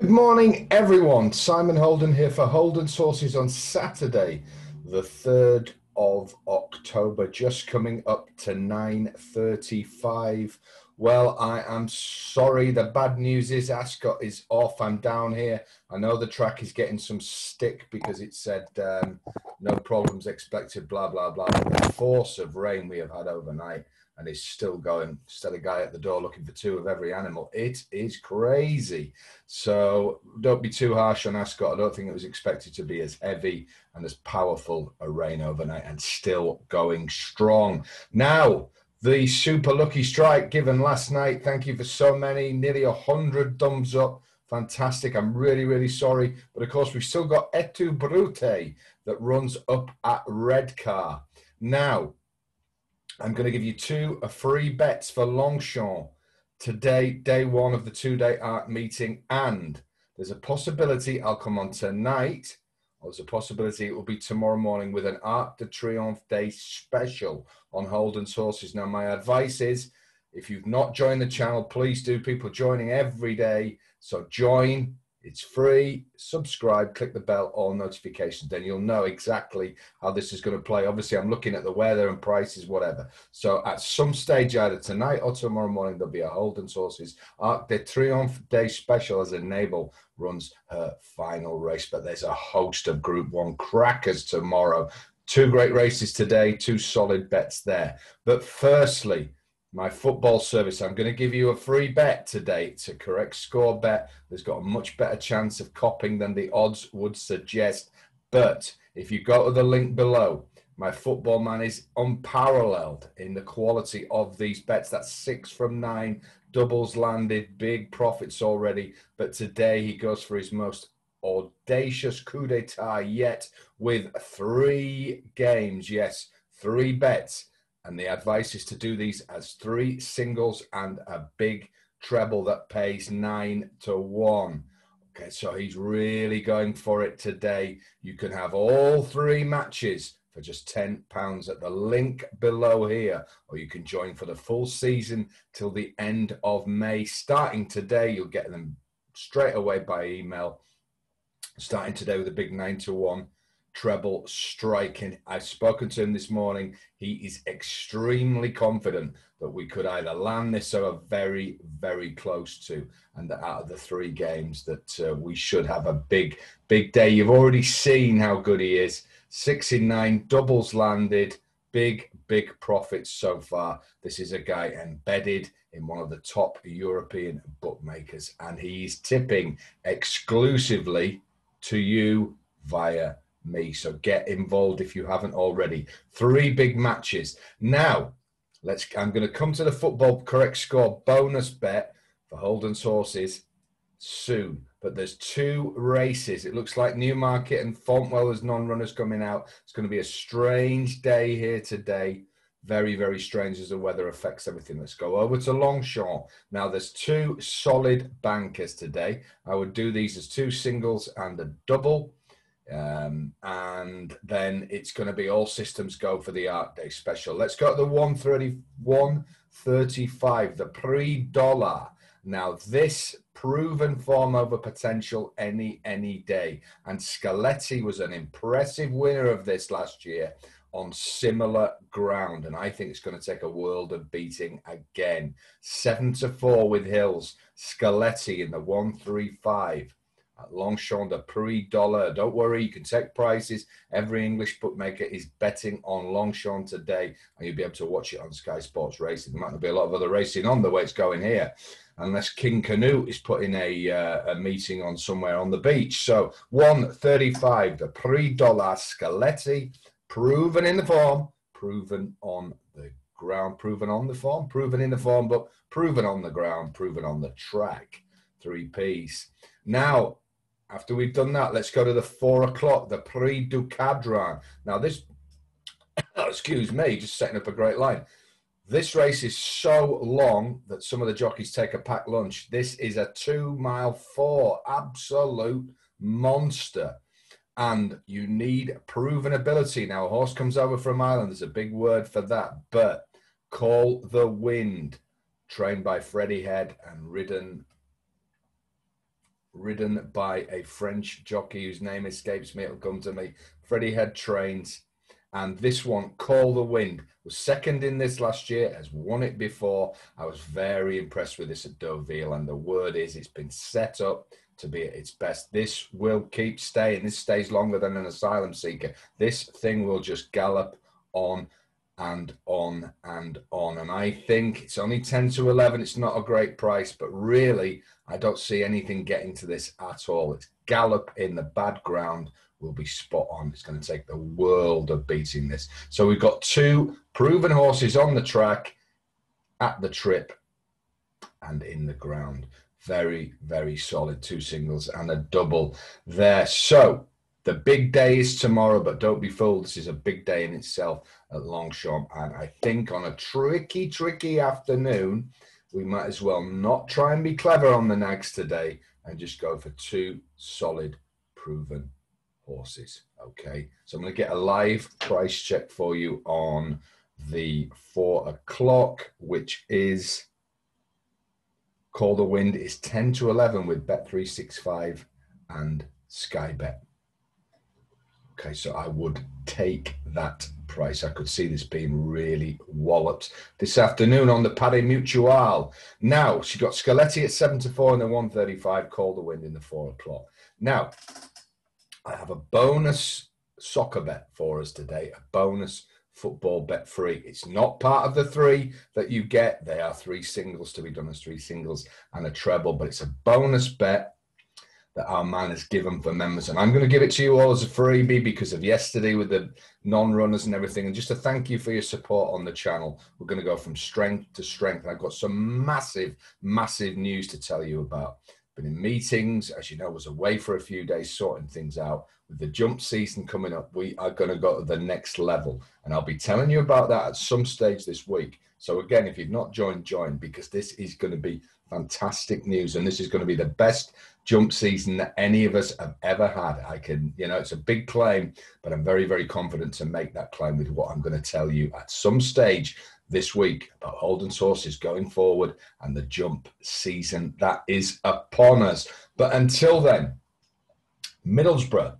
Good morning, everyone. Simon Holden here for Holden Sources on Saturday, the 3rd of October, just coming up to 9:35. Well, I am sorry. The bad news is Ascot is off. I'm down here. I know the track is getting some stick because it said no problems expected, blah, blah, blah. But the force of rain we have had overnight and is still going. Still a guy at the door looking for two of every animal. It is crazy. So don't be too harsh on Ascot. I don't think it was expected to be as heavy and as powerful a rain overnight, and still going strong. Now, the super lucky strike given last night. Thank you for so many, nearly 100 thumbs up. Fantastic. I'm really, really sorry. But of course, we've still got Etu Brute that runs up at Redcar. Now, I'm going to give you two free bets for Longchamp today, day one of the two-day art meeting. And there's a possibility I'll come on tonight, or there's a possibility it will be tomorrow morning with an Arc de Triomphe Day special on Holden's horses. Now, my advice is, if you've not joined the channel, please do. People joining every day. So join. It's free. Subscribe, click the bell, all notifications. Then you'll know exactly how this is going to play. Obviously, I'm looking at the weather and prices, whatever. So at some stage, either tonight or tomorrow morning, there'll be a Holden's Horses Arc de Triomphe Day special as Enable runs her final race. But there's a host of Group 1 crackers tomorrow. Two great races today, two solid bets there. But firstly, my football service. I'm going to give you a free bet today. It's a correct score bet. There's got a much better chance of copying than the odds would suggest. But if you go to the link below, my football man is unparalleled in the quality of these bets. That's 6 from 9, doubles landed, big profits already. But today he goes for his most audacious coup d'etat yet with 3 games. Yes, 3 bets. And the advice is to do these as 3 singles and a big treble that pays 9 to 1. Okay, so he's really going for it today. You can have all 3 matches for just £10 at the link below here, or you can join for the full season till the end of May. Starting today, you'll get them straight away by email. Starting today with a big 9 to 1. Treble striking. I've spoken to him this morning. He is extremely confident that we could either land this or are very, very close to. And that out of the 3 games that we should have a big, big day. You've already seen how good he is. 6 in 9, doubles landed, big, big profits so far. This is a guy embedded in one of the top European bookmakers, and he's tipping exclusively to you via me. So get involved if you haven't already. 3 big matches. Now, I'm going to come to the football correct score bonus bet for Holden's Horses soon. But there's 2 races. It looks like Newmarket and Fontwell as non-runners coming out. It's going to be a strange day here today. Very, very strange as the weather affects everything. Let's go over to Longchamp. Now, there's 2 solid bankers today. I would do these as 2 singles and a double. And then it's going to be all systems go for the Art Day special. Let's go to the 135, the pre-dollar. Now, this proven form over potential any day. And Scaletti was an impressive winner of this last year on similar ground. And I think it's going to take a world of beating again. 7 to 4 with Hills. Scaletti in the 135. Longchamp, the pre-dollar. Don't worry, you can take prices. Every English bookmaker is betting on Longchamp today, and you'll be able to watch it on Sky Sports Racing. There might not be a lot of other racing on the way it's going here, unless King Canute is putting a meeting on somewhere on the beach. So 135, the pre-dollar Scaletti, proven in the form, proven on the ground, proven on the form, proven in the form, but proven on the ground, proven on the track. 3-piece. Now, after we've done that, let's go to the 4 o'clock, the Prix du Cadran. Now, this, excuse me, just setting up a great line. This race is so long that some of the jockeys take a packed lunch. This is a 2-mile 4, absolute monster. And you need proven ability. Now, a horse comes over for a mile, and there's a big word for that. But Call the Wind, trained by Freddie Head and ridden ridden by a French jockey whose name escapes me. It'll come to me. Freddie Head trains. And this one, Call the Wind, was second in this last year, has won it before. I was very impressed with this at Deauville, and the word is it's been set up to be at its best. This will keep staying. This stays longer than an asylum seeker. This thing will just gallop on and on and on. And I think it's only 10 to 11. It's not a great price, but really, I don't see anything getting to this at all. It's gallop in the bad ground will be spot on. It's going to take the world of beating this. So we've got two proven horses on the track, at the trip, and in the ground. Very, very solid. Two singles and a double there. So the big day is tomorrow, but don't be fooled. This is a big day in itself at Longchamp. And I think on a tricky afternoon, we might as well not try and be clever on the nags today and just go for two solid, proven horses. Okay, so I'm going to get a live price check for you on the 4 o'clock, which is Call the Wind is 10 to 11 with Bet365 and Sky Bet. Okay, so I would take that price. I could see this being really walloped this afternoon on the Paddy Mutual. Now, she got Scaletti at 7 to 4 and the 135, Call the Wind in the 4 o'clock. Now, I have a bonus soccer bet for us today, a bonus football bet free. It's not part of the three that you get. They are three singles to be done as three singles and a treble, but it's a bonus bet that our man has given for members. And I'm going to give it to you all as a freebie because of yesterday with the non-runners and everything. And just to thank you for your support on the channel. We're going to go from strength to strength. I've got some massive news to tell you about. Been in meetings, as you know, was away for a few days sorting things out. With the jump season coming up, we are going to go to the next level. And I'll be telling you about that at some stage this week. So again, if you've not joined, join, because this is going to be fantastic news. And this is going to be the best jump season that any of us have ever had. I can, you know, it's a big claim, but I'm very, very confident to make that claim with what I'm going to tell you at some stage this week about Holden's horses going forward and the jump season that is upon us. But until then, Middlesbrough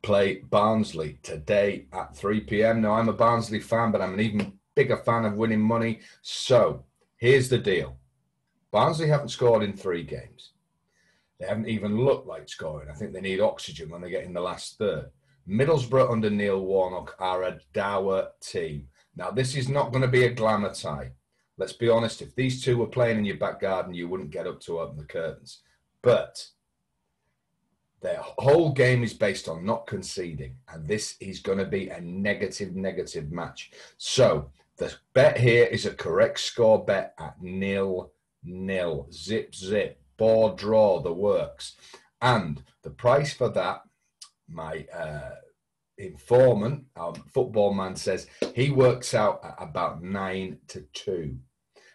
play Barnsley today at 3 p.m. Now, I'm a Barnsley fan, but I'm an even bigger fan of winning money. So here's the deal. Barnsley haven't scored in 3 games. They haven't even looked like scoring. I think they need oxygen when they get in the last third. Middlesbrough under Neil Warnock are a dour team. Now, this is not going to be a glamour tie. Let's be honest, if these two were playing in your back garden, you wouldn't get up to open the curtains. But their whole game is based on not conceding, and this is going to be a negative match. So the bet here is a correct score bet at 0-0. Zip, board draw, the works. And the price for that, my informant, football man, says he works out at about 9 to 2.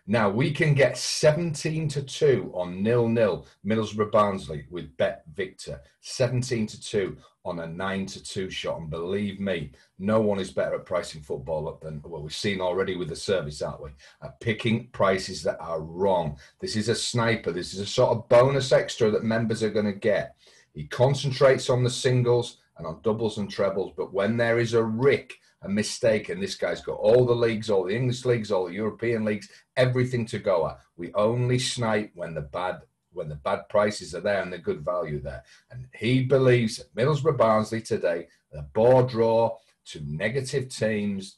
Now we can get 17 to 2 on 0-0 Middlesbrough Barnsley with Bet Victor, 17 to 2 on a 9 to 2 shot. And believe me, no one is better at pricing football up than, well, we've seen already with the service, aren't we? At picking prices that are wrong. This is a sniper. This is a sort of bonus extra that members are going to get. He concentrates on the singles and on doubles and trebles, but when there is a rick, a mistake, and this guy's got all the leagues, all the English leagues, all the European leagues, everything to go at. We only snipe when the bad prices are there and the good value there. And he believes that Middlesbrough Barnsley today, the board draw to negative teams,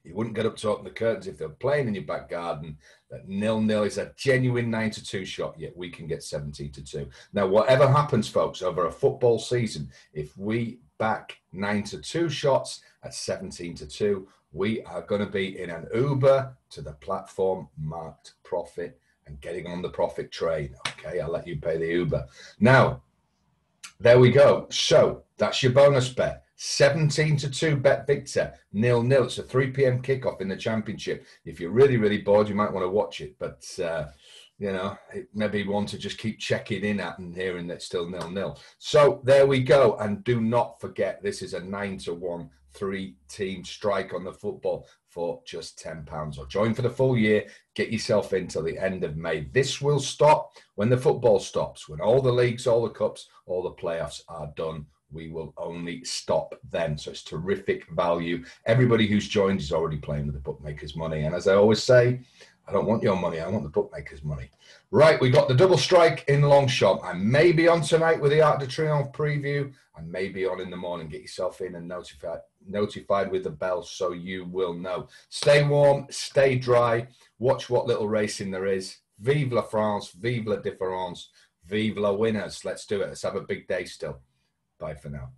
you wouldn't get up to open the curtains if they're playing in your back garden. That 0-0 is a genuine 9 to 2 shot, yet we can get 17 to 2. Now, whatever happens, folks, over a football season, if we back 9 to 2 shots at 17 to 2, we are going to be in an Uber to the platform marked profit and getting on the profit train. Okay, I'll let you pay the Uber. Now, there we go. So that's your bonus bet. 17 to 2 Bet Victor, 0-0. It's a 3 p.m. kickoff in the championship. If you're really bored, you might want to watch it. But, you know, maybe you want to just keep checking in at and hearing that it's still 0-0. So there we go. And do not forget, this is a 9 to 1 3-team strike on the football for just £10, or join for the full year. Get yourself in till the end of May. This will stop when the football stops, when all the leagues, all the cups, all the playoffs are done. We will only stop then. So it's terrific value. Everybody who's joined is already playing with the bookmakers' money. And as I always say, I don't want your money. I want the bookmakers' money. Right, we got the double strike in Longchamp. I may be on tonight with the Arc de Triomphe preview. I may be on in the morning. Get yourself in and notified with the bell so you will know. Stay warm, stay dry. Watch what little racing there is. Vive la France, vive la différence, vive la winners. Let's do it. Let's have a big day still. Bye for now.